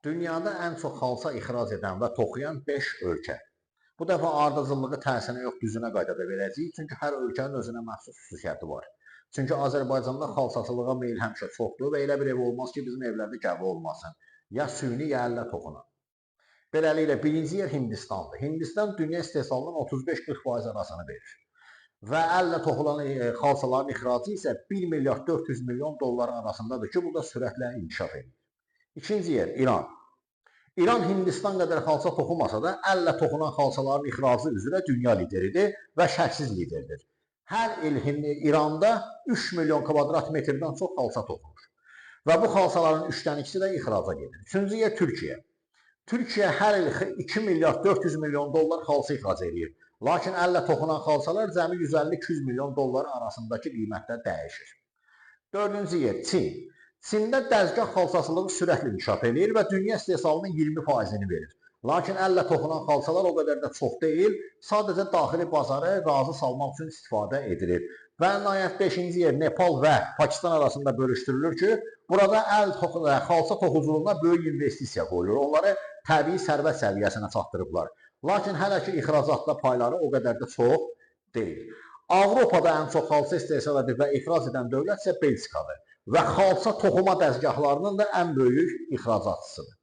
Dünyada ən çox xalça ixrac edən və toxuyan 5 ölkə. Bu dəfə ardıcıllığı tərsinə yox, düzünə qaydada verəcəyik. Çünki hər ölkənin özünə məxsus xüsusiyyəti var. Çünki Azərbaycanda xalçaçılığa meyil həmişə çoxdur və elə bir ev olmaz ki, bizim evlərdə qəbul olmasın. Ya süni, ya əllə toxunan. Beləliklə, birinci yer Hindistandır. Hindistan dünya istehsalının 35-40% arasını verir. Və əllə toxulan xalçaların ixracı isə 1 milyard 400 milyon dollar arasındadır ki, bu da sürətlə inkişaf edir. İkinci yer İran. İran Hindistan qədər xalça toxumasa da, əllə toxunan xalçaların ixracı üzrə dünya lideridir və şəksiz liderdir. Hər il İranda 3 milyon kvadrat metrdən çox xalça toxunur. Və bu xalçaların 3-dən 2-si də ixraca gedir. Üçüncü yer Türkiyə. Türkiyə hər il 2 milyard 400 milyon dollar xalça ixrac edir. Lakin əllə toxunan xalçalar cəmi 150-200 milyon dollar arasındakı qiymətdə dəyişir. Dördüncü yer Çin. Çində dəzgah xalçaçılığı sürətlə inkişaf edir və dünya istehsalının 20%-ni verir. Lakin əllə toxunan xalçalar o qədər də çox deyil, sadəcə daxili bazarı razı salmaq üçün istifadə edilir. Və nəhayət 5-ci yer Nepal və Pakistan arasında bölüşdürülür ki, burada xalça toxuculuğuna böyük investisiya qoyulur. Onları təbii sərvət səviyyəsinə çatdırıblar. Lakin hələ ki ixracatda payları o qədər də çox deyil. Avropada ən çox xalça istehsal edir və ixrac edən dövlət isə Belçikadır və xalça toxuma dəzgahlarının da ən böyük ixracatçısıdır.